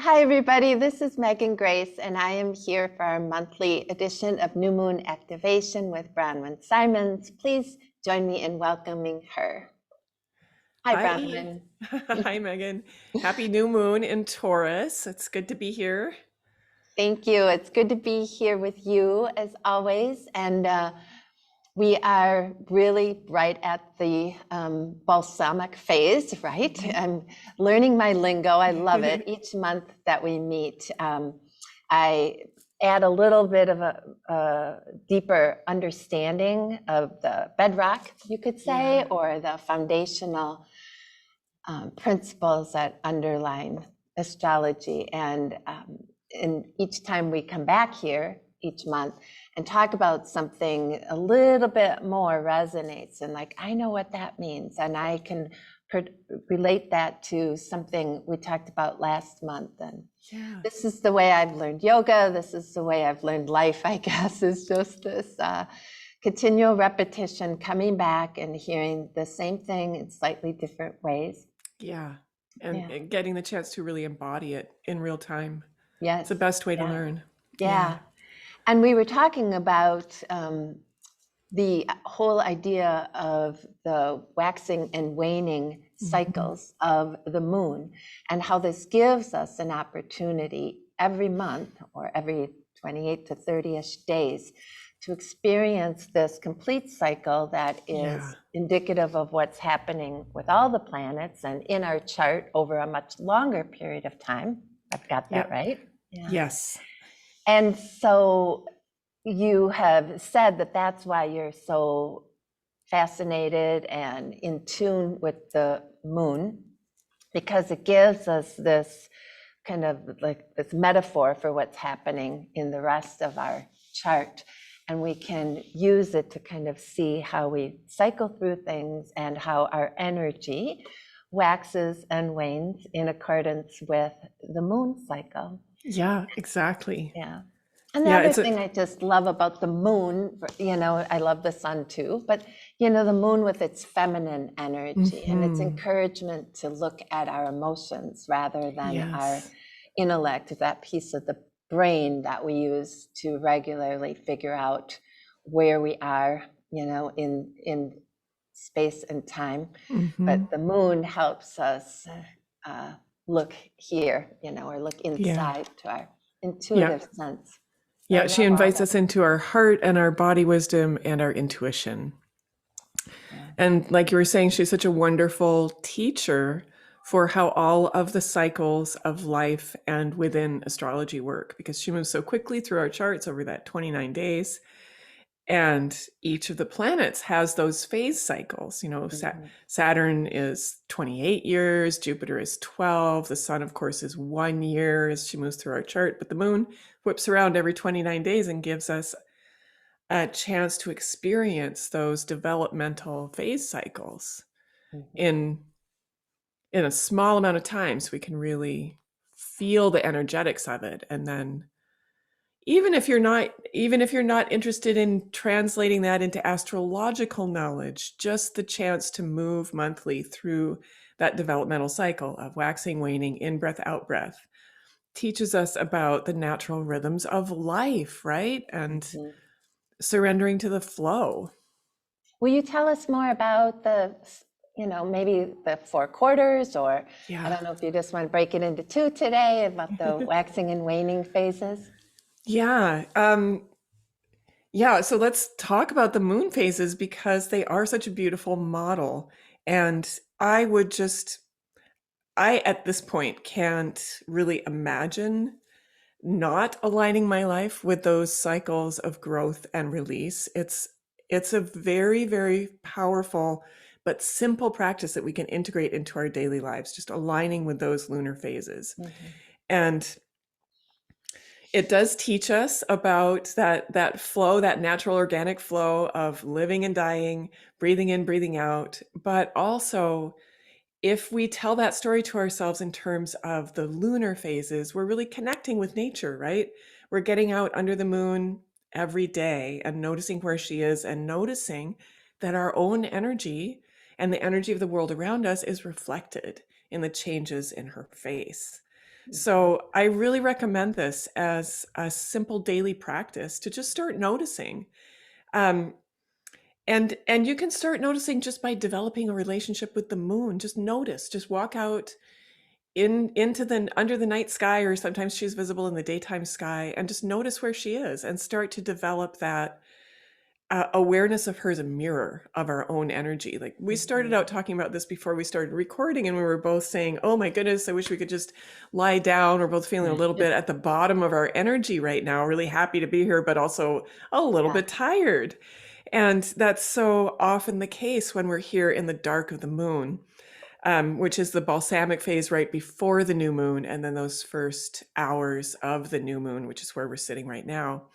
Hi, everybody. This is Megan Grace, and I am here for our monthly edition of New Moon Activation with Bronwyn Simons. Please join me in welcoming her. Hi, Hi. Bronwyn. Hi, Megan. Happy new moon in Taurus. It's good to be here. Thank you. It's good to be here with you as always. And we are really right at the balsamic phase, right? I'm learning my lingo. I love it. Each month that we meet, I add a little bit of a deeper understanding of the bedrock, you could say, Yeah. or the foundational principles that underline astrology. And each time we come back here each month and talk about something a little bit more resonates, and like, I know what that means, and I can relate that to something we talked about last month. And Yeah. this is the way I've learned yoga. This is the way I've learned life, I guess, is just this continual repetition, coming back and hearing the same thing in slightly different ways. Yeah. And, Yeah. and getting the chance to really embody it in real time. It's Yes. the best way to Yeah. learn. Yeah. Yeah. And we were talking about the whole idea of the waxing and waning Mhm. cycles of the moon, and how this gives us an opportunity every month or every 28 to 30-ish days to experience this complete cycle that Yeah. is indicative of what's happening with all the planets and in our chart over a much longer period of time. I've got that Yep. right? Yeah. Yes. And so you have said that that's why you're so fascinated and in tune with the moon, because it gives us this kind of like this metaphor for what's happening in the rest of our chart. And we can use it to kind of see how we cycle through things and how our energy waxes and wanes in accordance with the moon cycle. Yeah, exactly. Yeah. And the Yeah, other it's a thing I just love about the moon, I love the sun too, but the moon with its feminine energy and its Mhm. encouragement to look at our emotions rather than our Yes. intellect, that piece of the brain that we use to regularly figure out where we are, in space and time. Mhm. But the moon helps us uh, look here, or look Yeah. inside to our Yeah. intuitive sense. So I Yeah, she love all invites that. us into our heart and our body wisdom and our intuition. Yeah. And like you were saying, she's such a wonderful teacher for how all of the cycles of life and within astrology work, because she moves so quickly through our charts over that 29 days. And each of the planets has those phase cycles. Mhm. Saturn is 28 years, Jupiter is 12, the sun, of course, is 1 year as she moves through our chart, but the moon whips around every 29 days and gives us a chance to experience those developmental phase cycles Mhm. in a small amount of time so we can really feel the energetics of it. And then even if you're not interested in translating that into astrological knowledge, just the chance to move monthly through that developmental cycle of waxing, waning, in breath, out breath teaches us about the natural rhythms of life, right? And Mhm. surrendering to the flow. Will you tell us more about maybe the 4 quarters, or I Yeah. don't know if you just want to break it into two today about the waxing and waning phases? Yeah. Yeah. So let's talk about the moon phases because they are such a beautiful model. And at this point, can't really imagine not aligning my life with those cycles of growth and release. It's a very, very powerful but simple practice that we can integrate into our daily lives, just aligning with those lunar phases. Mhm. And it does teach us about that flow, that natural organic flow of living and dying, breathing in, breathing out. But also, if we tell that story to ourselves in terms of the lunar phases, we're really connecting with nature, right? We're getting out under the moon every day and noticing where she is and noticing that our own energy and the energy of the world around us is reflected in the changes in her face. Mhm. So I really recommend this as a simple daily practice to just start noticing. Um, and you can start noticing just by developing a relationship with the moon. Just notice, just walk out into the under the night sky, or sometimes she's visible in the daytime sky, and just notice where she is and start to develop that awareness of her as a mirror of our own energy. Like we started Mhm. out talking about this before we started recording, and we were both saying, oh my goodness, I wish we could just lie down. We're both feeling a little bit at the bottom of our energy right now, really happy to be here, but also a little Yeah. bit tired. And that's so often the case when we're here in the dark of the moon, which is the balsamic phase right before the new moon, and then those first hours of the new moon, which is where we're sitting right now.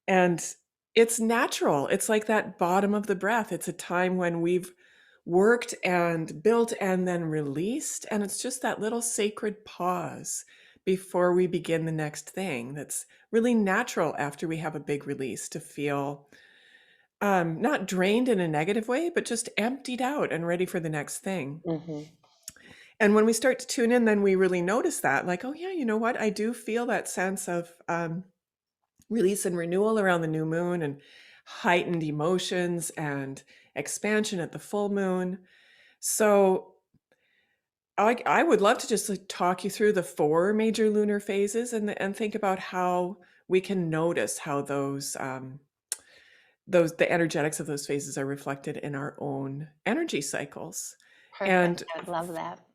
And it's natural. It's like that bottom of the breath. It's a time when we've worked and built and then released. And it's just that little sacred pause before we begin the next thing that's really natural after we have a big release to feel not drained in a negative way, but just emptied out and ready for the next thing. Mhm. And when we start to tune in, then we really notice that, like, oh, yeah, you know what? I do feel that sense of release and renewal around the new moon, and heightened emotions and expansion at the full moon. So I would love to just like talk you through the four major lunar phases, and think about how we can notice how those the energetics of those phases are reflected in our own energy cycles. Perfect. And I would love that.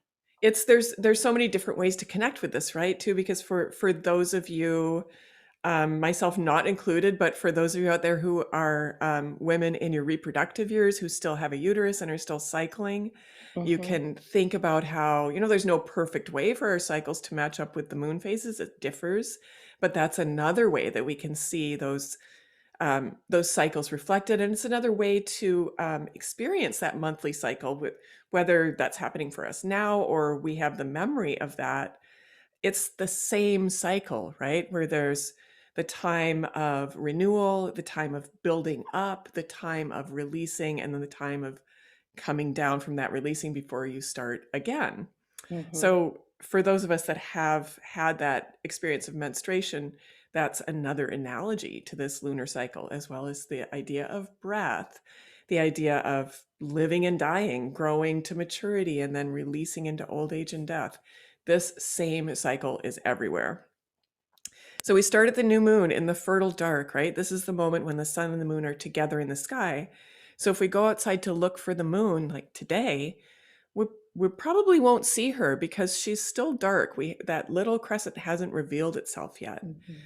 it's there's so many different ways to connect with this, right? Too, because for those of you, myself not included, but for those of you out there who are women in your reproductive years who still have a uterus and are still cycling, you Mhm. can think about how, there's no perfect way for our cycles to match up with the moon phases. It differs, but that's another way that we can see those cycles reflected. And it's another way to experience that monthly cycle, with whether that's happening for us now or we have the memory of that. It's the same cycle, right? Where there's the time of renewal, the time of building up, the time of releasing, and then the time of coming down from that releasing before you start again. Mhm. So, for those of us that have had that experience of menstruation, that's another analogy to this lunar cycle, as well as the idea of breath, the idea of living and dying, growing to maturity, and then releasing into old age and death. This same cycle is everywhere. So, we start at the new moon in the fertile dark, right? This is the moment when the sun and the moon are together in the sky. So, if we go outside to look for the moon, like today, we we probably won't see her because she's still dark. That little crescent hasn't revealed itself yet. Mhm.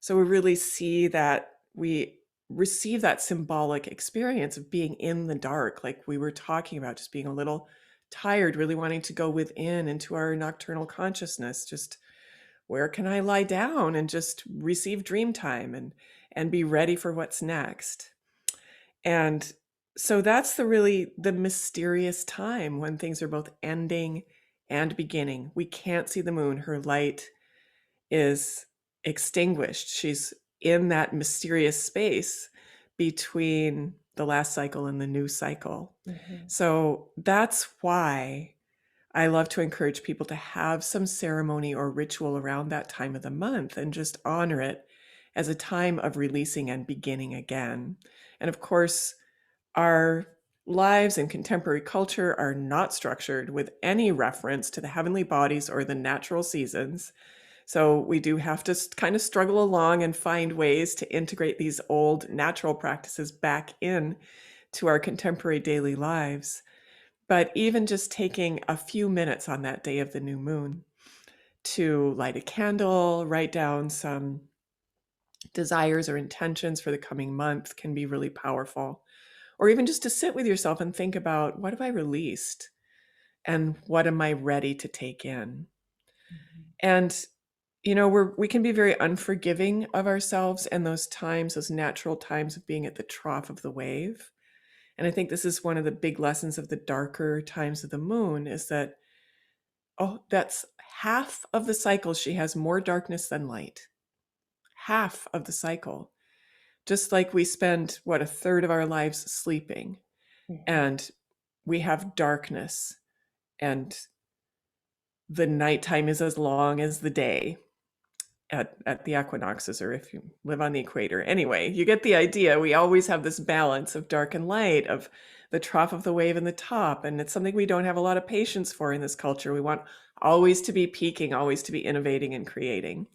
So we really see that we receive that symbolic experience of being in the dark, like we were talking about, just being a little tired, really wanting to go within into our nocturnal consciousness. Just where can I lie down and just receive dream time and be ready for what's next? And so that's the mysterious time when things are both ending and beginning. We can't see the moon. Her light is extinguished. She's in that mysterious space between the last cycle and the new cycle. Mhm. So that's why I love to encourage people to have some ceremony or ritual around that time of the month and just honor it as a time of releasing and beginning again. And of course, our lives in contemporary culture are not structured with any reference to the heavenly bodies or the natural seasons. So we do have to kind of struggle along and find ways to integrate these old natural practices back in to our contemporary daily lives. But even just taking a few minutes on that day of the new moon to light a candle, write down some desires or intentions for the coming month can be really powerful. Or even just to sit with yourself and think about, what have I released and what am I ready to take in? Mhm. And we can be very unforgiving of ourselves and those times, those natural times of being at the trough of the wave. And I think this is one of the big lessons of the darker times of the moon, is that, oh, that's half of the cycle. She has more darkness than light. Half of the cycle. Just like we spend, what, a third of our lives sleeping, Mhm. and we have darkness and the nighttime is as long as the day at the equinoxes, or if you live on the equator. Anyway, you get the idea. We always have this balance of dark and light, of the trough of the wave and the top. And it's something we don't have a lot of patience for in this culture. We want always to be peaking, always to be innovating and creating.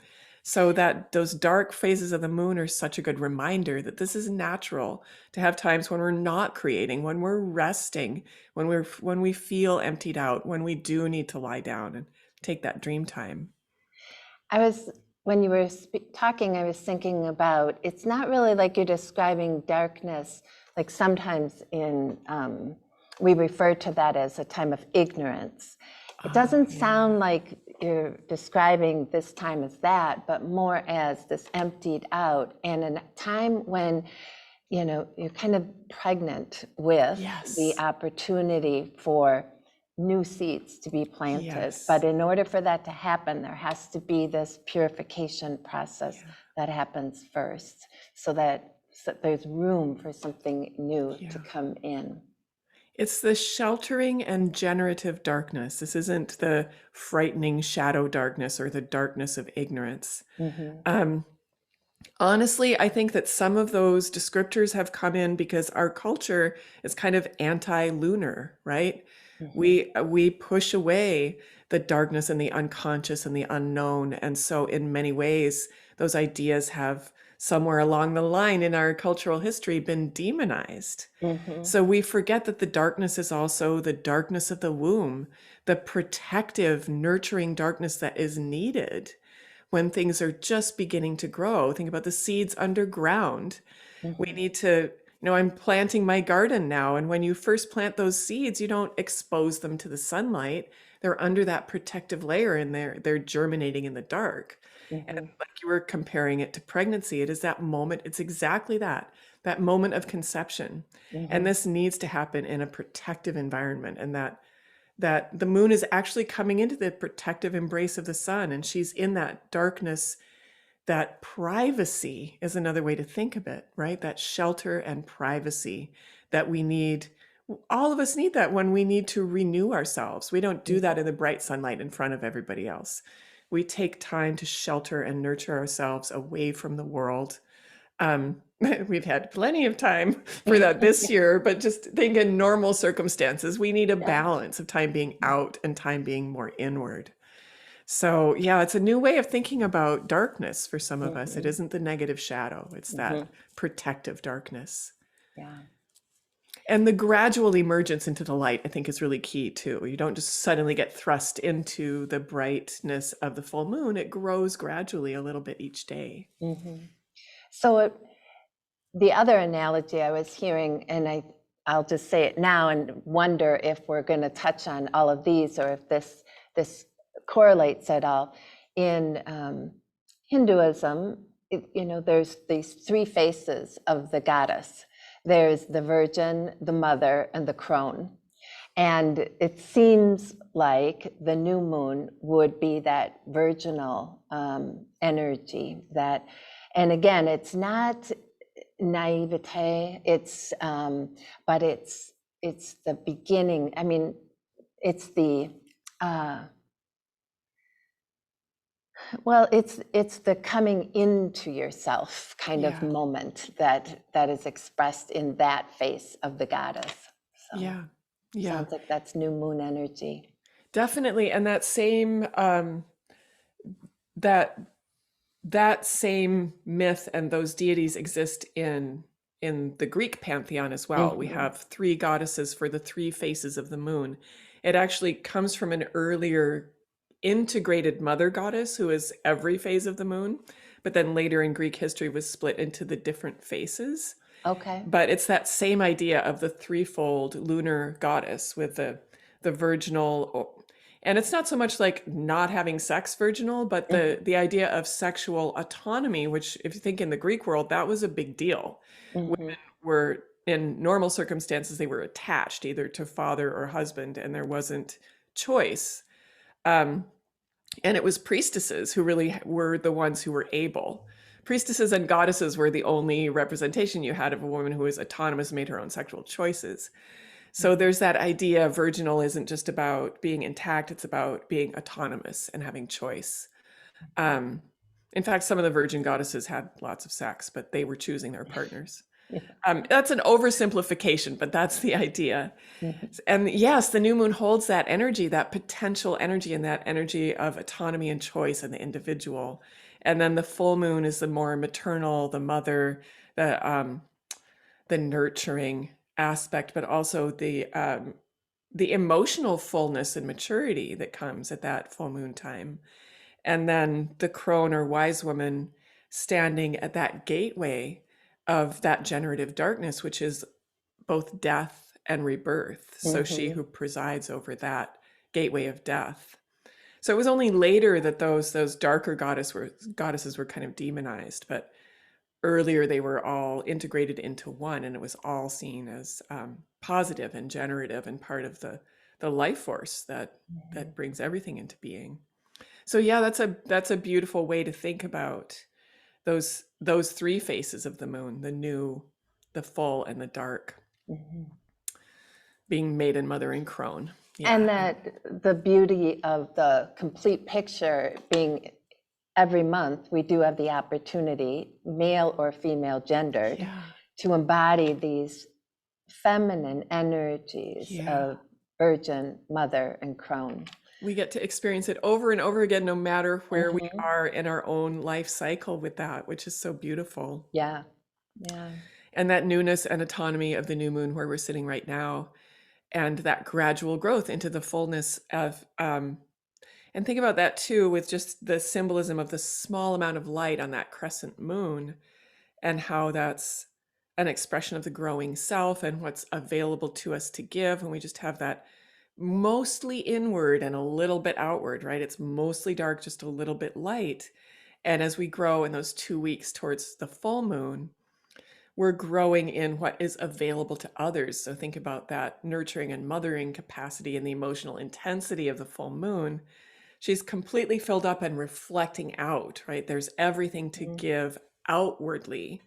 So that those dark phases of the moon are such a good reminder that this is natural, to have times when we're not creating, when we're resting, when we feel emptied out, when we do need to lie down and take that dream time. When you were talking, I was thinking about, it's not really like you're describing darkness, like sometimes we refer to that as a time of ignorance. It doesn't sound like you're describing this time as that, but more as this emptied out, and a time when, you're kind of pregnant with the opportunity for new seeds to be planted. Yes. But in order for that to happen, there has to be this purification process that happens first, so that there's room for something new to come in. It's the sheltering and generative darkness. This isn't the frightening shadow darkness or the darkness of ignorance. Honestly, I think that some of those descriptors have come in because our culture is kind of anti-lunar, right? We push away the darkness and the unconscious and the unknown. And so in many ways, those ideas have somewhere along the line in our cultural history been demonized. So we forget that the darkness is also the darkness of the womb, the protective, nurturing darkness that is needed when things are just beginning to grow. Think about the seeds underground. We need to, I'm planting my garden now. And when you first plant those seeds, you don't expose them to the sunlight. They're under that protective layer, and they're germinating in the dark. And like you were comparing it to pregnancy, it is that moment. It's exactly that moment of conception. And this needs to happen in a protective environment, and that the moon is actually coming into the protective embrace of the sun, and she's in that darkness. That privacy is another way to think of it, right? That shelter and privacy that we need. All of us need that when we need to renew ourselves. We don't do that in the bright sunlight in front of everybody else. We take time to shelter and nurture ourselves away from the world. We've had plenty of time for that this year, but just think in normal circumstances, we need a balance of time being out and time being more inward. So yeah, it's a new way of thinking about darkness for some of us. It isn't the negative shadow, it's that protective darkness. Yeah. And the gradual emergence into the light, I think, is really key too. You don't just suddenly get thrust into the brightness of the full moon. It grows gradually a little bit each day. So the other analogy I was hearing, and I'll just say it now and wonder if we're going to touch on all of these, or if this correlates at all. In Hinduism, there's these three faces of the goddess. There's the virgin, the mother, and the crone. And it seems like the new moon would be that virginal energy. And again, it's not naivete. But it's the beginning. I mean, it's the it's the coming into yourself kind of moment that is expressed in that face of the goddess. So sounds like that's new moon energy. Definitely. And that same that same myth and those deities exist in the Greek pantheon as well. We have three goddesses for the three faces of the moon. It actually comes from an earlier integrated mother goddess who is every phase of the moon, but then later in Greek history was split into the different faces. Okay. But it's that same idea of the threefold lunar goddess with the virginal, and it's not so much like not having sex virginal, but the idea of sexual autonomy, which if you think in the Greek world, that was a big deal. Women were, in normal circumstances, they were attached either to father or husband, and there wasn't choice. And it was priestesses who really were the ones who were able. Priestesses and goddesses were the only representation you had of a woman who was autonomous, made her own sexual choices. So there's that idea virginal isn't just about being intact, it's about being autonomous and having choice. Um, in fact, some of the virgin goddesses had lots of sex, but they were choosing their partners. Yeah. That's an oversimplification, but that's the idea. Mhm. And yes, the new moon holds that energy, that potential energy, and that energy of autonomy and choice and the individual. And then the full moon is the more maternal, the mother, the nurturing aspect, but also the emotional fullness and maturity that comes at that full moon time. And then the crone or wise woman standing at that gateway of that generative darkness, which is both death and rebirth. So she Mhm. who presides over that gateway of death. So it was only later that those darker goddesses were kind of demonized, but earlier they were all integrated into one, and it was all seen as positive and generative and part of the life force that Mhm. brings everything into being. So yeah, that's a beautiful way to think about those three faces of the moon: the new, the full, and the dark, Mhm. being maiden, mother, and crone. Yeah. And that the beauty of the complete picture being every month, we do have the opportunity, male or female gendered, Yeah. to embody these feminine energies Yeah. of virgin, mother, and crone. We get to experience it over and over again, no matter where we Mhm. are in our own life cycle with that, which is so beautiful. Yeah, yeah. And that newness and autonomy of the new moon where we're sitting right now, and that gradual growth into the fullness of, and think about that too, with just the symbolism of the small amount of light on that crescent moon, and how that's an expression of the growing self and what's available to us to give. And we just have that mostly inward and a little bit outward, right? It's mostly dark, just a little bit light. And as we grow in those 2 weeks towards the full moon, we're growing in what is available to others. So think about that nurturing and mothering capacity and the emotional intensity of the full moon. She's completely filled up and reflecting out, right? There's everything to Mhm. give outwardly.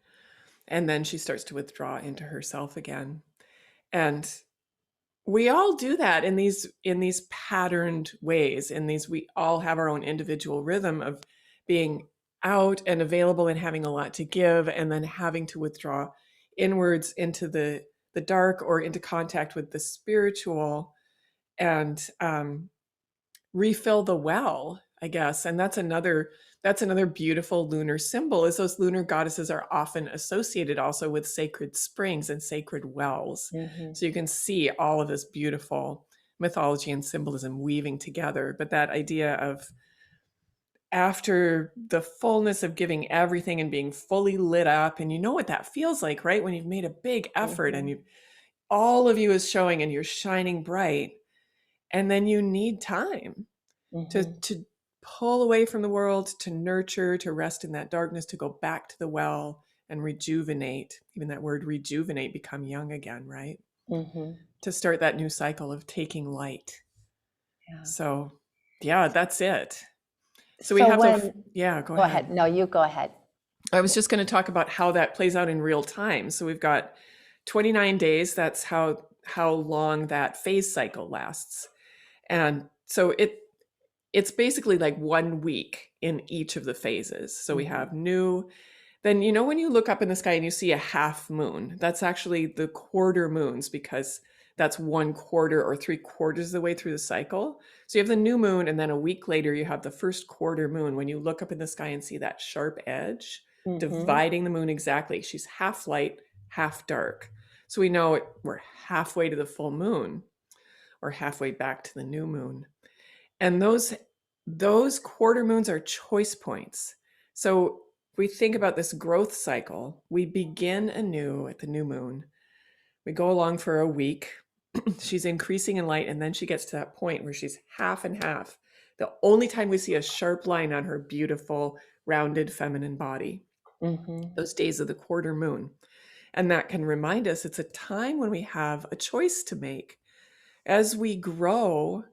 And then she starts to withdraw into herself again. And we all do that in these patterned ways. In these, we all have our own individual rhythm of being out and available and having a lot to give, and then having to withdraw inwards into the dark or into contact with the spiritual, and refill the well, I guess. And that's another beautiful lunar symbol, is those lunar goddesses are often associated also with sacred springs and sacred wells. Mhm. So you can see all of this beautiful mythology and symbolism weaving together. But that idea of, after the fullness of giving everything and being fully lit up, and you know what that feels like, right? When you've made a big effort and Mhm. you all of you is showing and you're shining bright, and then you need time to Mhm. to pull away from the world, to nurture, to rest in that darkness, to go back to the well and rejuvenate. Even that word rejuvenate, become young again, right? Mhm. To start that new cycle of taking light. Yeah. So yeah, that's it. So we So have when, yeah, go go ahead. ahead. No, you go ahead. I was just going to talk about how that plays out in real time. So we've got 29 days. That's how long that phase cycle lasts. And so it's basically like 1 week in each of the phases. So we Mhm. have new, then, when you look up in the sky and you see a half moon, that's actually the quarter moons, because that's 1/4 or 3/4 of the way through the cycle. So you have the new moon, and then a week later, you have the first quarter moon. When you look up in the sky and see that sharp edge Mhm. dividing the moon exactly, she's half light, half dark. So we know we're halfway to the full moon, or halfway back to the new moon. And those quarter moons are choice points. So if we think about this growth cycle, we begin anew at the new moon. We go along for a week. She's increasing in light, and then she gets to that point where she's half and half. The only time we see a sharp line on her beautiful, rounded feminine body, Mhm. those days of the quarter moon. And that can remind us it's a time when we have a choice to make. As we grow,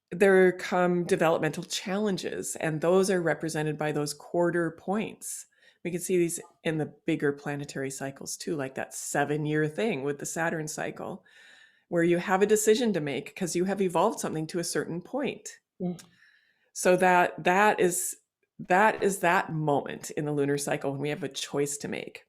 there come developmental challenges, and those are represented by those quarter points. We can see these in the bigger planetary cycles too, like that 7-year thing with the Saturn cycle. where you have a decision to make because you have evolved something to a certain point. So that is that moment in the lunar cycle when we have a choice to make.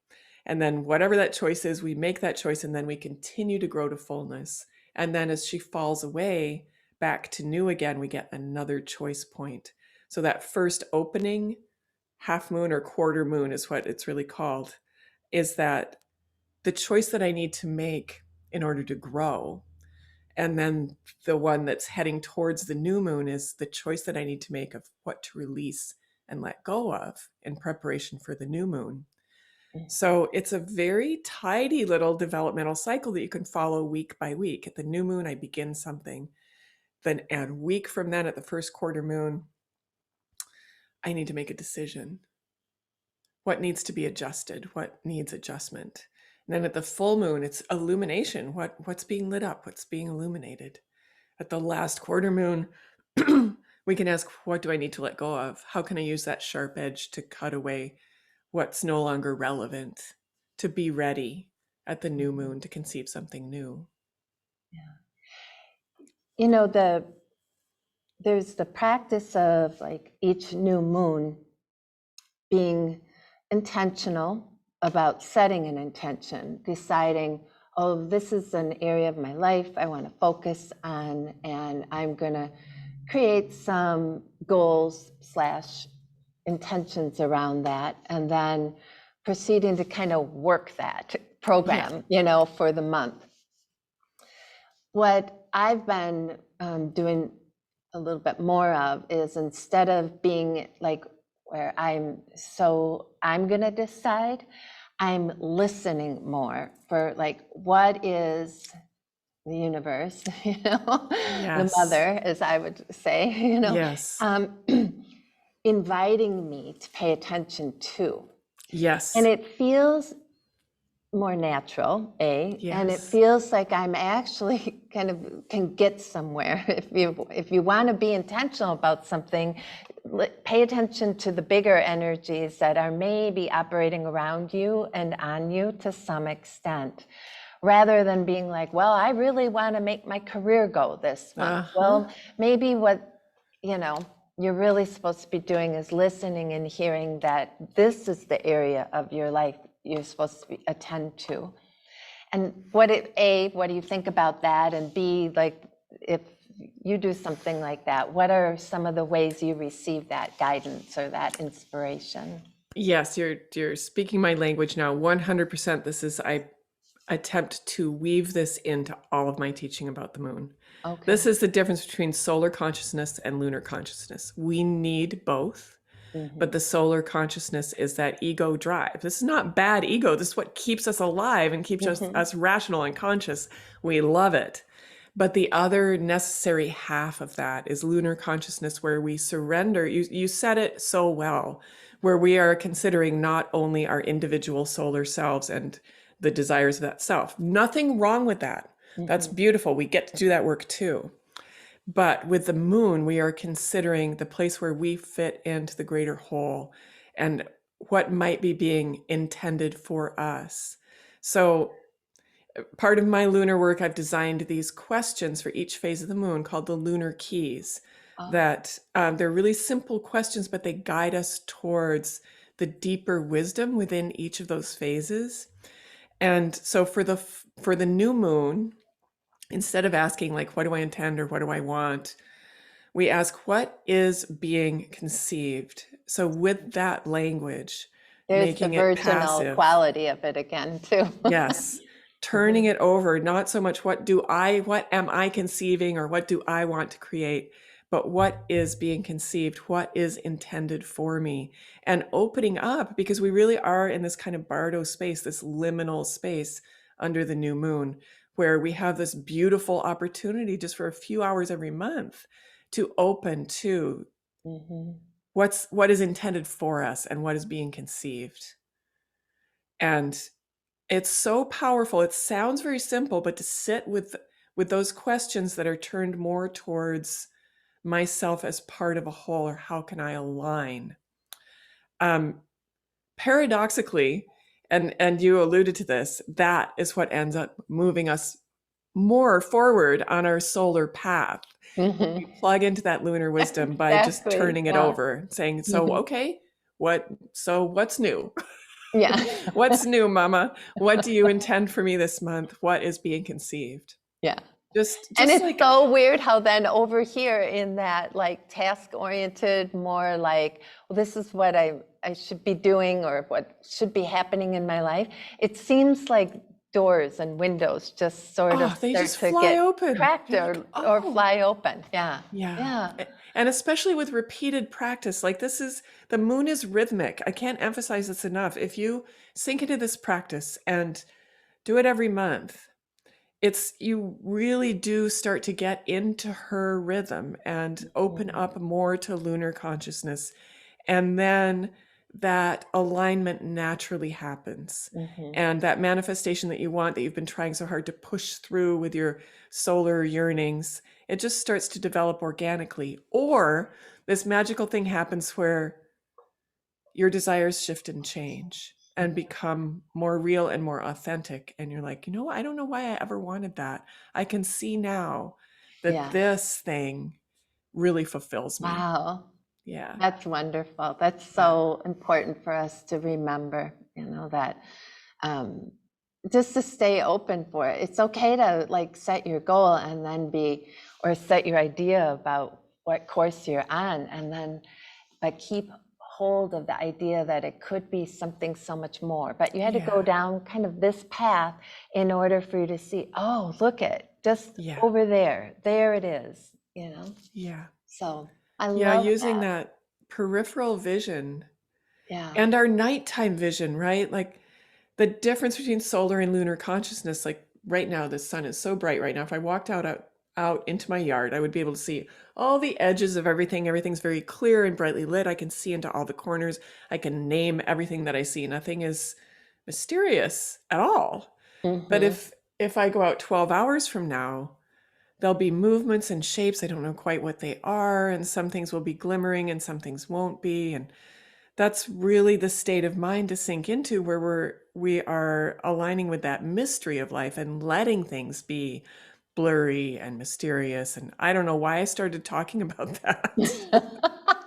And then whatever that choice is, we make that choice and then we continue to grow to fullness. And then as she falls away back to new again, we get another choice point. So that first opening, half moon or quarter moon is what it's really called, is that the choice that I need to make in order to grow. And then the one that's heading towards the new moon is the choice that I need to make of what to release and let go of in preparation for the new moon. So it's a very tidy little developmental cycle that you can follow week by week. At the new moon, I begin something. Then a week from then, at the first quarter moon, I need to make a decision. What needs to be adjusted? What needs adjustment? And then at the full moon, it's illumination. What's being lit up? What's being illuminated? At the last quarter moon, we can ask, what do I need to let go of? How can I use that sharp edge to cut away what's no longer relevant, to be ready at the new moon to conceive something new? Yeah. There's the practice of like each new moon being intentional about setting an intention, deciding, oh, this is an area of my life I want to focus on, and I'm going to create some goals / intentions around that, and then proceeding to kind of work that program, for the month. What I've been doing a little bit more of is, instead of being like where I'm going to decide, I'm listening more for like, what is the universe, the mother, as I would say, Yes. Inviting me to pay attention to. Yes. And it feels more natural, and it feels like I'm actually kind of can get somewhere. If you want to be intentional about something, pay attention to the bigger energies that are maybe operating around you and on you to some extent, rather than being like, well, I really want to make my career go this month. Well, maybe what you're really supposed to be doing is listening and hearing that this is the area of your life you're supposed to attend to. And what do you think about that? And B, like, if you do something like that, what are some of the ways you receive that guidance or that inspiration? Yes, you're speaking my language now. 100%. I attempt to weave this into all of my teaching about the moon. Okay. This is the difference between solar consciousness and lunar consciousness. We need both. But the solar consciousness is that ego drive. This is not bad ego. This is what keeps us alive and keeps us rational and conscious. We love it. But the other necessary half of that is lunar consciousness, where we surrender. You said it so well, where we are considering not only our individual solar selves and the desires of that self. Nothing wrong with that. That's beautiful. We get to do that work too. But with the moon, we are considering the place where we fit into the greater whole and what might be being intended for us. So part of my lunar work, I've designed these questions for each phase of the moon called the Lunar Keys. That they're really simple questions, but they guide us towards the deeper wisdom within each of those phases. And so for the new moon, instead of asking like, what do I intend or what do I want, we ask, what is being conceived? So with that language, there's making the it virginal passive. Quality of it again too. Yes. Turning it over, not so much what am I conceiving or what do I want to create, but what is being conceived, what is intended for me, and opening up, because we really are in this kind of bardo space, this liminal space under the new moon, where we have this beautiful opportunity just for a few hours every month to open to what is intended for us and what is being conceived. And it's so powerful. It sounds very simple, but to sit with those questions that are turned more towards myself as part of a whole, or how can I align? Paradoxically, and you alluded to this, that is what ends up moving us more forward on our solar path. We Mhm. plug into that lunar wisdom by just Exactly. turning it Yeah. over, saying, so, Mhm. okay, what's new? Yeah. What's new, mama? What do you intend for me this month? What is being conceived? Yeah. And Just it's like, so weird how then over here in that like task oriented, more like, well, this is what I should be doing or what should be happening in my life. It seems like doors and windows just sort of oh, they start just to fly get open. cracked You're like, or oh, fly open. Yeah. yeah. Yeah. And especially with repeated practice, like the moon is rhythmic. I can't emphasize this enough. If you sink into this practice and do it every month, you really do start to get into her rhythm and open Mhm. up more to lunar consciousness. And then that alignment naturally happens. Mhm. And that manifestation that you want, that you've been trying so hard to push through with your solar yearnings, it just starts to develop organically. Or this magical thing happens where your desires shift and change and become more real and more authentic. And you're like, I don't know why I ever wanted that. I can see now that Yeah. this thing really fulfills me. Wow. Yeah. That's wonderful. That's Yeah. so important for us to remember, that um, just to stay open for it. It's okay to like set your goal and then or set your idea about what course you're on, and then, but keep hold of the idea that it could be something so much more. But you had to go Yeah. down kind of this path in order for you to see, oh, look at just Yeah. over there it is. Yeah. So I Yeah. love Using that. that peripheral vision Yeah. and our nighttime vision, right? Like the difference between solar and lunar consciousness, like right now, the sun is so bright right now. If I walked out into my yard, I would be able to see all the edges of everything. Everything's very clear and brightly lit. I can see into all the corners. I can name everything that I see. Nothing is mysterious at all. But Hmm. if I go out 12 hours from now, there'll be movements and shapes. I don't know quite what they are, and some things will be glimmering and some things won't be. And that's really the state of mind to sink into, where we are aligning with that mystery of life and letting things be blurry and mysterious. And I don't know why I started talking about that. It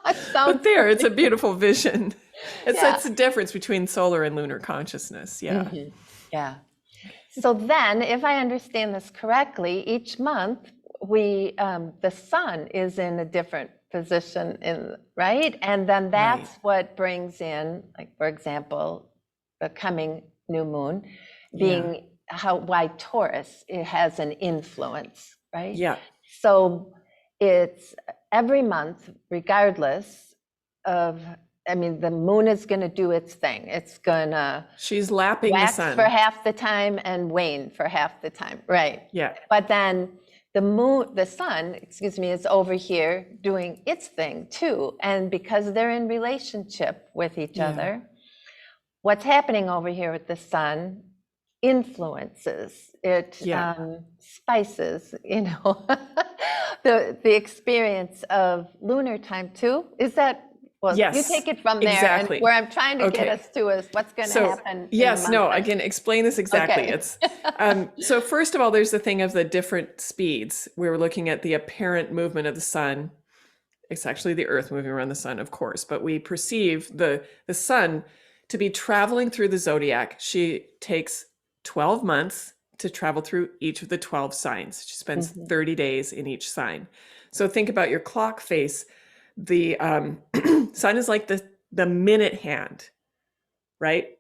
But sounds there, it's a great. beautiful vision. Yeah. It's the difference between solar and lunar consciousness. Yeah. Hmm. Yeah. So then, if I understand this correctly, each month the sun is in a different position right? And then Right. that's what brings in, like, for example, the coming new moon Yeah. being why Taurus, it has an influence, right? Yeah. So it's every month, regardless of, I mean, the moon is going to do its thing. It's going to She's lapping the wax for sun. half the time and wane for half the time, right? Yeah. But then the sun, excuse me, is over here doing its thing too. And because they're in relationship with each Yeah. other, what's happening over here with the sun influences it, Yeah. spices, the experience of lunar time too. Is that, well, you Yes, take it from there, and exactly. where I'm trying to get Okay. us to is what's going to So, happen in the yes, month no, I of, can explain this exactly. okay. It's so first of all, there's the thing of the different speeds. We were looking at the apparent movement of the sun. It's actually the Earth moving around the sun, of course, but we perceive the sun to be traveling through the zodiac. She takes 12 months to travel through each of the 12 signs. She spends Mhm. 30 days in each sign. So think about your clock face. The sun is like the minute hand, right?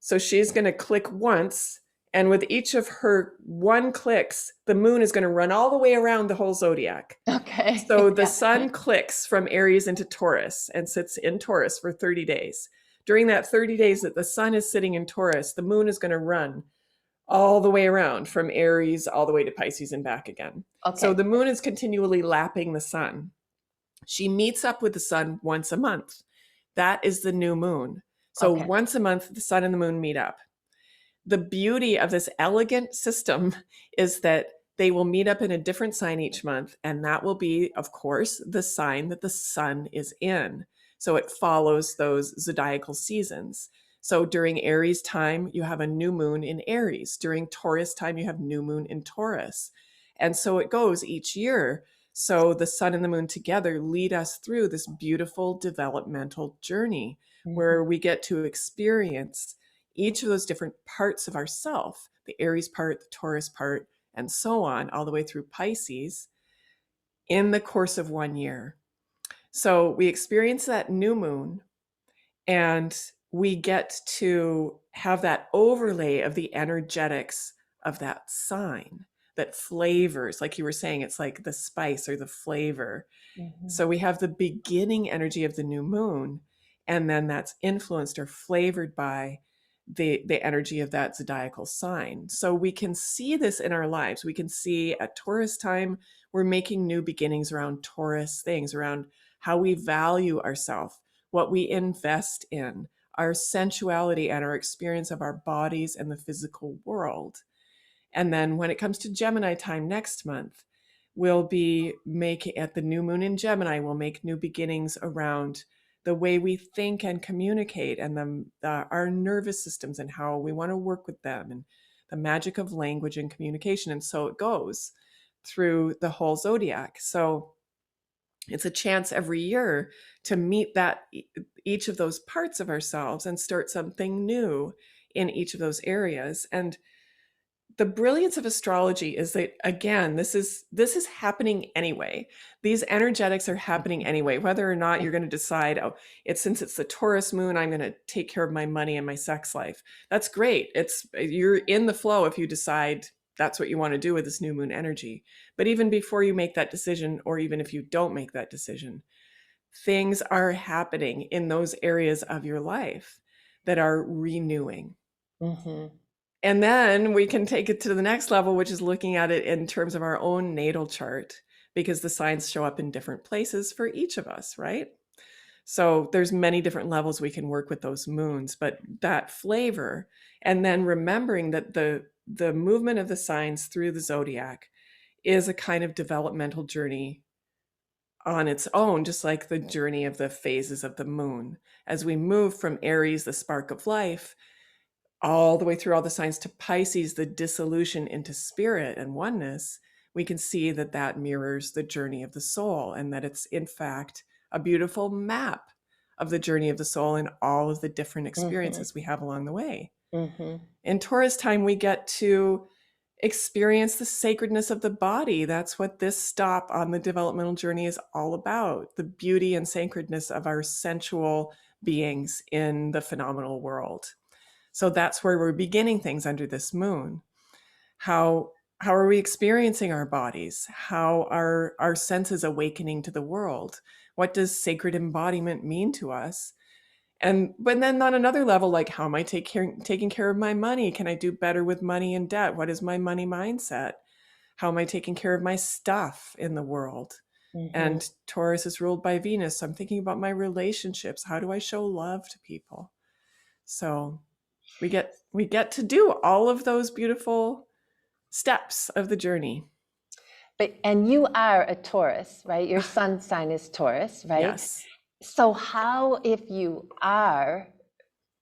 So she's going to click once, and with each of her one clicks, the moon is going to run all the way around the whole zodiac. Okay. So the Yeah. sun clicks from Aries into Taurus and sits in Taurus for 30 days. During that 30 days that the sun is sitting in Taurus, the moon is going to run all the way around from Aries all the way to Pisces and back again. So Okay. the moon is continually lapping the sun. She meets up with the sun once a month. That is the new moon. So Okay. once a month, the sun and the moon meet up. The beauty of this elegant system is that they will meet up in a different sign each month, and that will be, of course, the sign that the sun is in. So it follows those zodiacal seasons. So during Aries time, you have a new moon in Aries. During Taurus time, you have new moon in Taurus. And so it goes each year. So the sun and the moon together lead us through this beautiful developmental journey where we get to experience each of those different parts of ourself, the Aries part, the Taurus part, and so on, all the way through Pisces in the course of 1 year. So we experience that new moon and we get to have that overlay of the energetics of that sign that flavors, like you were saying, it's like the spice or the flavor. So we have the beginning energy of the new moon, and then that's influenced or flavored by the energy of that zodiacal sign. So we can see this in our lives. We can see at Taurus time, we're making new beginnings around Taurus things, around how we value ourselves, what we invest in, our sensuality and our experience of our bodies and the physical world. And then when it comes to Gemini time next month, we'll be making, at the new moon in Gemini, we'll make new beginnings around the way we think and communicate and our nervous systems and how we want to work with them and the magic of language and communication. And so it goes through the whole zodiac. So it's a chance every year to meet that each of those parts of ourselves and start something new in each of those areas. And the brilliance of astrology is that, again, this is happening anyway. These energetics are happening anyway, whether or not you're going to decide, oh, since it's the Taurus moon, I'm going to take care of my money and my sex life. That's great. You're in the flow if you decide that's what you want to do with this new moon energy. But even before you make that decision, or even if you don't make that decision, things are happening in those areas of your life that are renewing. And then we can take it to the next level, which is looking at it in terms of our own natal chart, because the signs show up in different places for each of us, right? So there's many different levels we can work with those moons, but that flavor, and then remembering that the movement of the signs through the zodiac is a kind of developmental journey on its own, just like the journey of the phases of the moon. As we move from Aries, the spark of life, all the way through all the signs to Pisces, the dissolution into spirit and oneness, we can see that that mirrors the journey of the soul, and that it's in fact a beautiful map of the journey of the soul and all of the different experiences we have along the way. In Taurus time, we get to experience the sacredness of the body. That's what this stop on the developmental journey is all about, the beauty and sacredness of our sensual beings in the phenomenal world. So that's where we're beginning things under this moon. How are we experiencing our bodies? How are our senses awakening to the world? What does sacred embodiment mean to us? But then on another level, like, how am I taking care of my money? Can I do better with money and debt? What is my money mindset? How am I taking care of my stuff in the world? And Taurus is ruled by Venus. So I'm thinking about my relationships. How do I show love to people? So we get to do all of those beautiful steps of the journey. And you are a Taurus, right? Your sun sign is Taurus, right? Yes. So how, if you are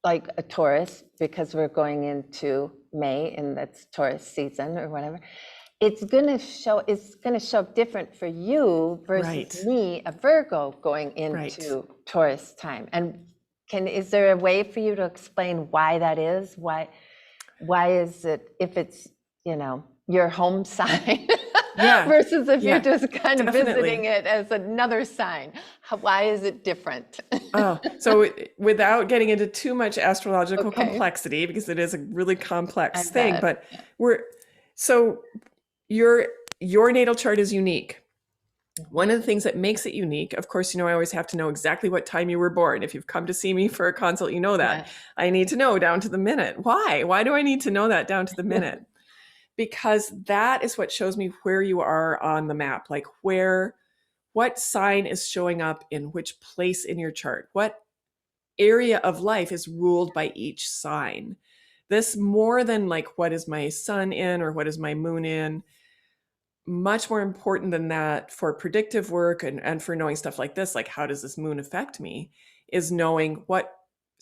like a Taurus, because we're going into May and that's Taurus season or whatever, it's going to show up different for you versus me, a Virgo, going into Taurus time. And is there a way for you to explain why that is? Why is it, if it's, your home sign versus if you're just kind of visiting it as another sign? Why is it different? So without getting into too much astrological complexity, because it is a really complex thing, but your natal chart is unique. One of the things that makes it unique, of course, I always have to know exactly what time you were born. If you've come to see me for a consult, you know that. I need to know down to the minute. Why? Why do I need to know that down to the minute? Because that is what shows me where you are on the map, like what sign is showing up in which place in your chart, what area of life is ruled by each sign. This, more than like what is my sun in or what is my moon in, much more important than that for predictive work and for knowing stuff like this, like how does this moon affect me, is knowing what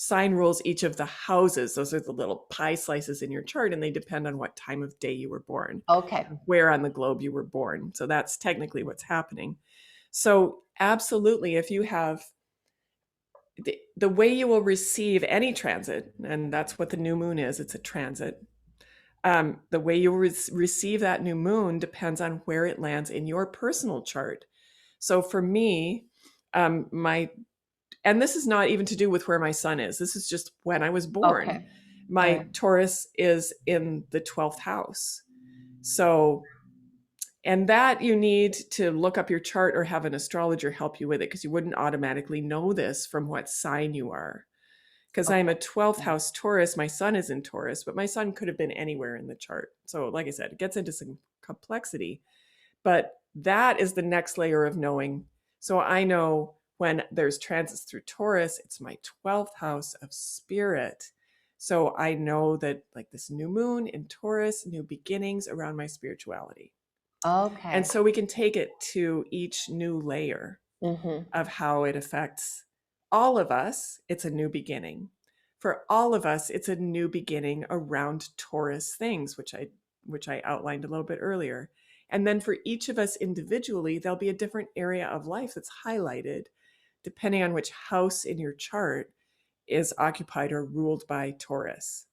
sign rules each of the houses. Those are the little pie slices in your chart, and they depend on what time of day you were born, Okay. where on the globe you were born. So that's technically what's happening. So absolutely, if you have the way you will receive any transit, and that's what the new moon is, it's a transit. The way you receive that new moon depends on where it lands in your personal chart. So for me, my and this is not even to do with where my sun is. This is just when I was born. Okay. My All right. Taurus is in the 12th house. So, and that you need to look up your chart or have an astrologer help you with it, because you wouldn't automatically know this from what sign you are. Because I'm Okay. a 12th house Taurus, my sun is in Taurus, but my sun could have been anywhere in the chart. So, like I said, it gets into some complexity. But that is the next layer of knowing. So I know when there's transits through Taurus, it's my 12th house of spirit. So I know that, like, this new moon in Taurus, new beginnings around my spirituality. And Okay. so we can take it to each new layer Mm-hmm. of how it affects all of us. It's a new beginning. For all of us, it's a new beginning around Taurus things, which I outlined a little bit earlier. And then for each of us individually, there'll be a different area of life that's highlighted depending on which house in your chart is occupied or ruled by Taurus.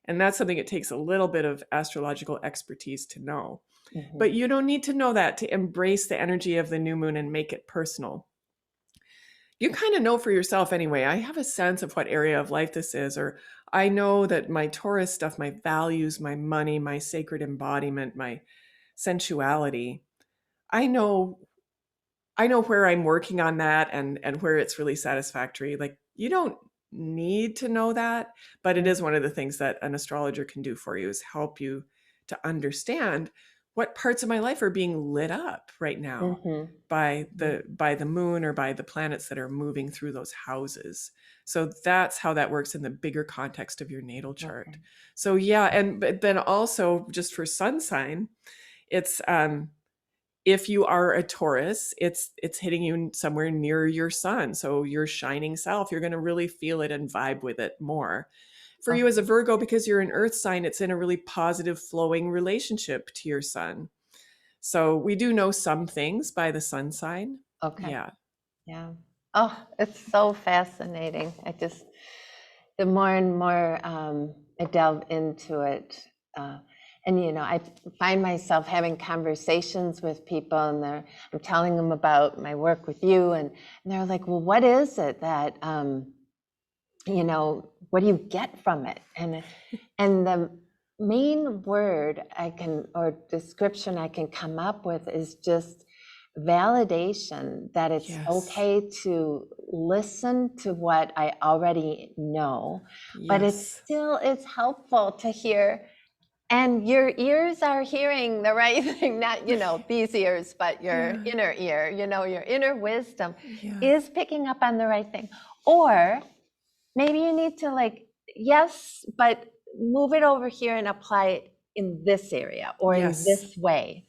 And that's something it takes a little bit of astrological expertise to know. Mm-hmm. But you don't need to know that to embrace the energy of the new moon and make it personal. You kind of know for yourself anyway. I have a sense of what area of life this is, or I know that my Taurus stuff, my values, my money, my sacred embodiment, my sensuality, I know where I'm working on that, and where it's really satisfactory. Like, you don't need to know that, but it is one of the things that an astrologer can do for you, is help you to understand what parts of my life are being lit up right now Mm-hmm. by the moon or by the planets that are moving through those houses. So that's how that works in the bigger context of your natal chart. Okay. So yeah, and but then also just for sun sign, it's if you are a Taurus, it's hitting you somewhere near your sun. So your shining self, you're going to really feel it and vibe with it more. For you as a Virgo, because you're an earth sign, it's in a really positive flowing relationship to your sun. So we do know some things by the sun sign. Okay. Yeah. Yeah. Oh, it's so fascinating. The more and more I delve into it, and I find myself having conversations with people, and I'm telling them about my work with you, and they're like, "Well, what is it that what do you get from it?" And the main word or description I can come up with is just validation, that it's Yes. okay to listen to what I already know, but Yes. it's helpful to hear, and your ears are hearing the right thing, not these ears, but your Yeah. inner ear, your inner wisdom Yeah. is picking up on the right thing. Or maybe you need to, yes, but move it over here and apply it in this area or in Yes. this way.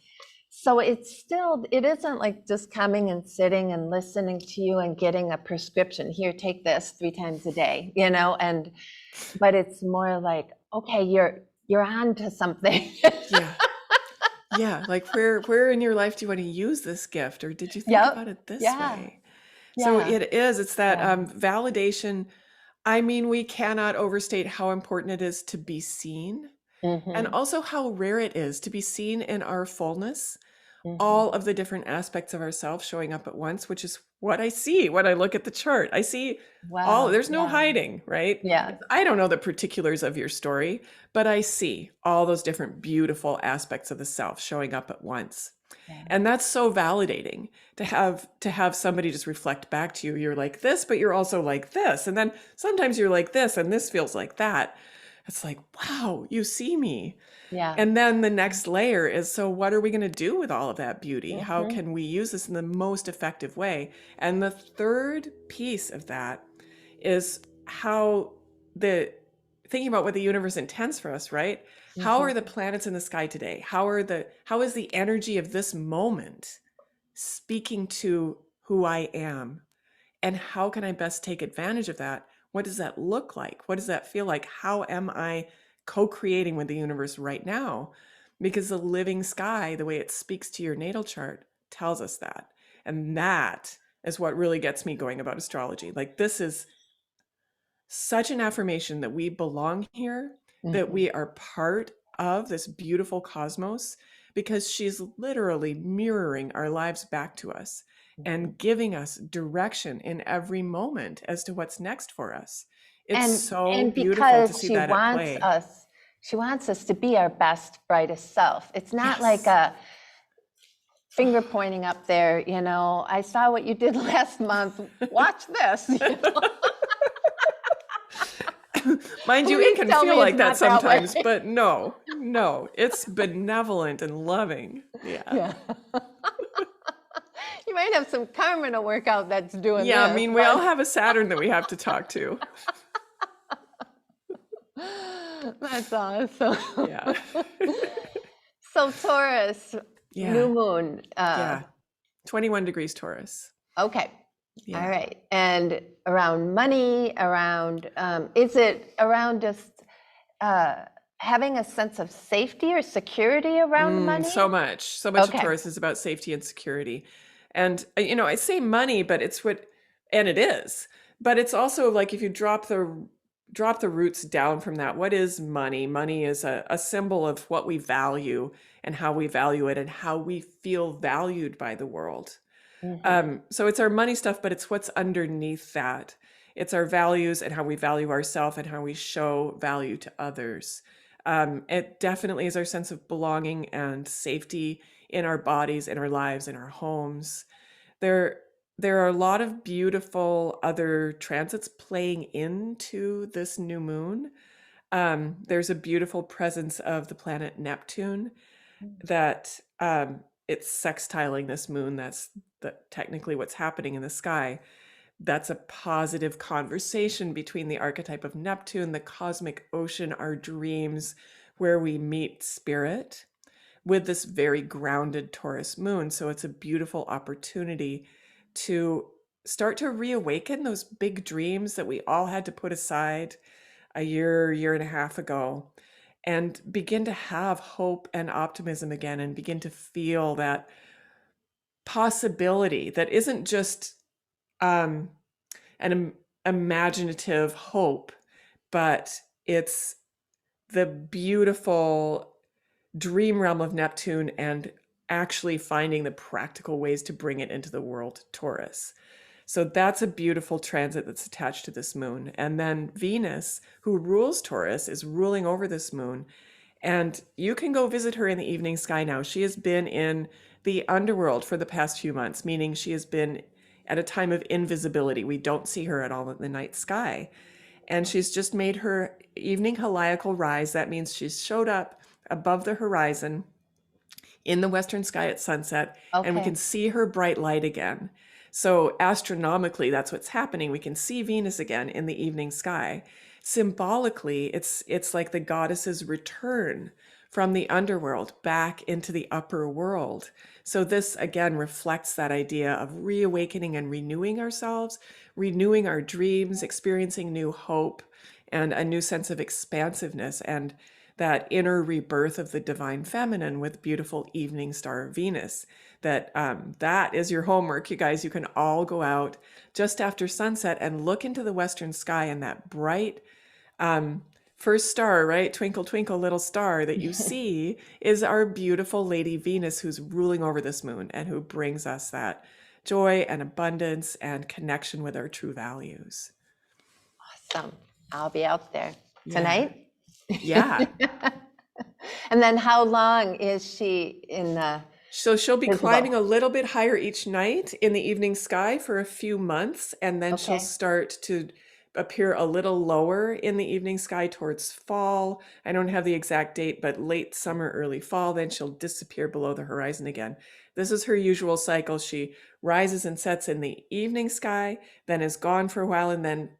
So it isn't like just coming and sitting and listening to you and getting a prescription. Here, take this 3 times a day, but it's more like, okay, you're on to something. Yeah. Yeah. Like, where in your life do you want to use this gift? Or did you think Yep. about it this Yeah. way? So Yeah. it's that Yeah. validation. I mean, we cannot overstate how important it is to be seen, and Mm-hmm. also how rare it is to be seen in our fullness, Mm-hmm. all of the different aspects of ourselves showing up at once, which is what I see when I look at the chart. I see Wow. there's no Yeah. hiding, right? Yeah. I don't know the particulars of your story, but I see all those different beautiful aspects of the self showing up at once. Yeah. And that's so validating to have somebody just reflect back to you. You're like this, but you're also like this. And then sometimes you're like this and this feels like that. It's like, wow, you see me. Yeah. And then the next layer is, so what are we going to do with all of that beauty? How Mm-hmm. can we use this in the most effective way? And the third piece of that is how thinking about what the universe intends for us, right? How are the planets in the sky today? How is the energy of this moment speaking to who I am? And how can I best take advantage of that What does that look like? What does that feel like? How am I co-creating with the universe right now? Because the living sky, the way it speaks to your natal chart, tells us that. And that is what really gets me going about astrology. Like, this is such an affirmation that we belong here, that Mhm. we are part of this beautiful cosmos, because she's literally mirroring our lives back to us Mhm. and giving us direction in every moment as to what's next for us. It's so And beautiful to because see that at play. she wants us to be our best, brightest self. It's not like Yes. a finger pointing up there, I saw what you did last month. Watch this. Mind you, it Please can tell feel me it's like that not that way. sometimes, but no, no, it's benevolent and loving. Yeah. Yeah. You might have some karma to work out that's doing Yeah, I this, mean, we all but have a Saturn that we have to talk to. that's awesome. Yeah. So Taurus, new Yeah. moon. Yeah. 21 degrees Taurus. Okay. All Yeah. right. And around money, is it around just having a sense of safety or security around So money? much. So much of Okay. Taurus is about safety and security. And, I say money, but and it is, but it's also like, if you drop the roots down from that, what is money? Money is a symbol of what we value and how we value it and how we feel valued by the world. Mhm. So it's our money stuff, but it's what's underneath that. It's our values and how we value ourselves and how we show value to others. It definitely is our sense of belonging and safety in our bodies, in our lives, in our homes. There, there are a lot of beautiful other transits playing into this new moon. There's a beautiful presence of the planet Neptune that it's sextiling this moon. That's technically what's happening in the sky. That's a positive conversation between the archetype of Neptune, the cosmic ocean, our dreams, where we meet spirit, with this very grounded Taurus moon. So it's a beautiful opportunity to start to reawaken those big dreams that we all had to put aside a year and a half ago, and begin to have hope and optimism again, and begin to feel that possibility that isn't just um, an imaginative hope, but it's the beautiful dream realm of Neptune and actually finding the practical ways to bring it into the world, Taurus. So that's a beautiful transit that's attached to this moon. And then Venus, who rules Taurus, is ruling over this moon. And you can go visit her in the evening sky now. She has been in the underworld for the past few months, meaning she has been at a time of invisibility. We don't see her at all in the night sky. And she's just made her evening heliacal rise. That means she's showed up above the horizon in the western sky at sunset, and we can Okay. see her bright light again. So astronomically, that's what's happening. We can see Venus again in the evening sky. Symbolically, it's like the goddess's return from the underworld back into the upper world. So this again reflects that idea of reawakening and renewing ourselves, renewing our dreams, experiencing new hope and a new sense of expansiveness, and that inner rebirth of the divine feminine with beautiful evening star Venus. That is your homework, you guys. You can all go out just after sunset and look into the western sky, and that bright um, first star, right? Twinkle, twinkle, little star that you see is our beautiful Lady Venus, who's ruling over this moon and who brings us that joy and abundance and connection with our true values. Awesome. I'll be out there Yeah. tonight. Yeah. And then how long is she in the So she'll be climbing visible? a little bit higher each night in the evening sky for a few months, and then she'll Okay. start to appear a little lower in the evening sky towards fall. I don't have the exact date, but late summer, early fall, then she'll disappear below the horizon again. This is her usual cycle. She rises and sets in the evening sky, then is gone for a while, and then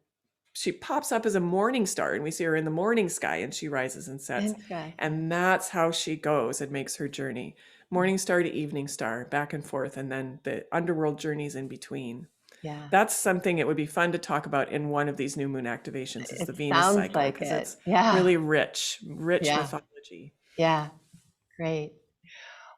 she pops up as a morning star, and we see her in the morning sky, and she rises and sets. Interesting. And that's how she goes and makes her journey. Morning star to evening star, back and forth, and then the underworld journeys in between. Yeah. That's something it would be fun to talk about in one of these new moon activations, is the It Venus sounds cycle, like because it. it's Yeah. really rich Yeah. mythology. Yeah. Great.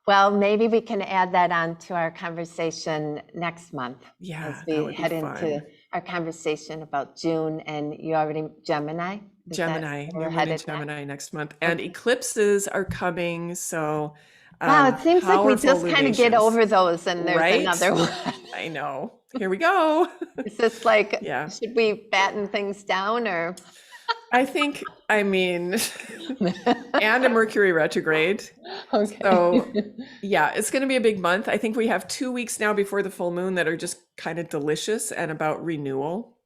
Well, maybe we can add that on to our conversation next month as Yeah, that we would be head into fun. our conversation about June. And you already, Gemini, is that Gemini, where new we're moon in headed next? Gemini next month, and Okay. eclipses are coming. So Wow, it seems like we powerful just kind of get lunations, over those and there's right? another one. I know. Here we go. Is this like, Yeah. should we batten things down or? I mean, and a Mercury retrograde. So, Okay. yeah, it's going to be a big month. I think we have 2 weeks now before the full moon that are just kind of delicious and about renewal.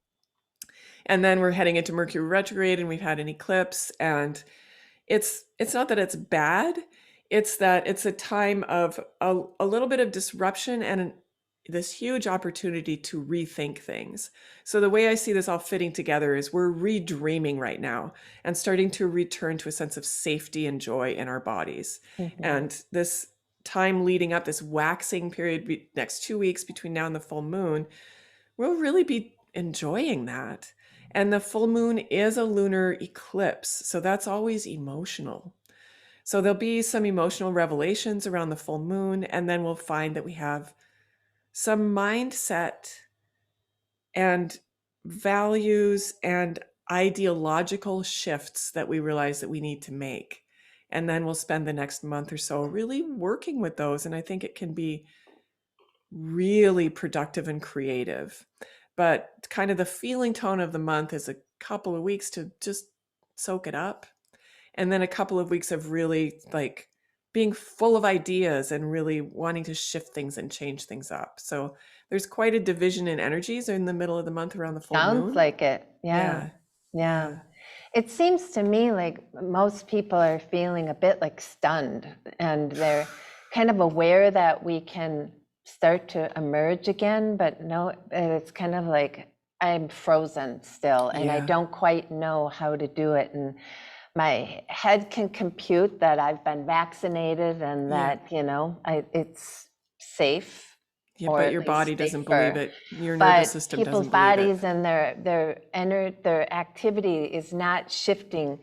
And then we're heading into Mercury retrograde, and we've had an eclipse, and it's not that it's bad, it's that it's a time of a little bit of disruption and this huge opportunity to rethink things. So the way I see this all fitting together is we're redreaming right now and starting to return to a sense of safety and joy in our bodies. Mhm. And this time leading up, this waxing period, next 2 weeks between now and the full moon, we'll really be enjoying that. And the full moon is a lunar eclipse, so that's always emotional. So there'll be some emotional revelations around the full moon, and then we'll find that we have some mindset and values and ideological shifts that we realize that we need to make. And then we'll spend the next month or so really working with those. And I think it can be really productive and creative. But kind of the feeling tone of the month is a couple of weeks to just soak it up. And then a couple of weeks of really like being full of ideas and really wanting to shift things and change things up. So there's quite a division in energies in the middle of the month around the full Sounds moon. like it. Yeah. Yeah. Yeah. Yeah. It seems to me like most people are feeling a bit like stunned and they're kind of aware that we can start to emerge again, but no, it's kind of like I'm frozen still and I Yeah. don't quite know how to do it. And my head can compute that I've been vaccinated and Yeah. that, it's safe Yeah. or But at your least body doesn't believe safer. it. Your nervous But system people's doesn't believe it. bodies and their activity is not shifting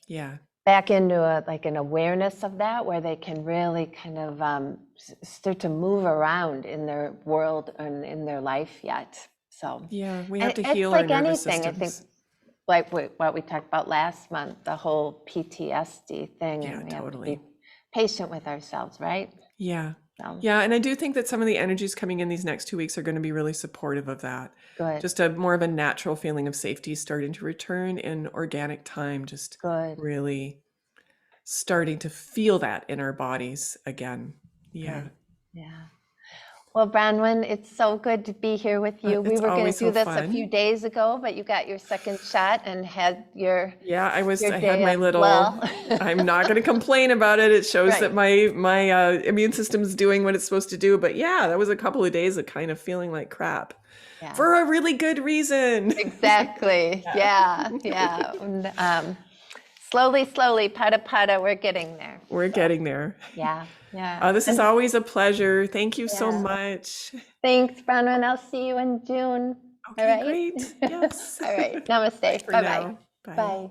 Yeah. back into an awareness of that, where they can really kind of start to move around in their world and in their life yet. So Yeah. We have and to it's heal our like nervous anything. I think systems. like what we talked about last month, the whole PTSD thing, Yeah, and we have to totally. be patient with ourselves, right? Yeah. So Yeah. And I do think that some of the energies coming in these next 2 weeks are going to be really supportive of that. good, Just a more of a natural feeling of safety starting to return in organic time, just good, really starting to feel that in our bodies again. Yeah. good. Yeah. Well, Bronwyn, it's so good to be here with you. We It's were going always to do so this a few fun. days ago, but you got your second shot and had your Yeah, I had day my as little, well. I'm not going to complain about it. It shows that Right. my immune system's doing what it's supposed to do. But yeah, that was a couple of days of kind of feeling like crap Yeah, for a really good reason. exactly. Yeah. Yeah, yeah. And, slowly, slowly, pada pada, we're getting there. We're So, getting there. yeah, yeah. This is And always a pleasure. Thank you so yeah, much. thanks, Bronwyn. I'll see you in June. All Okay, right. great. Yes. All right. Bye Namaste. for Bye-bye. now. Bye. Bye.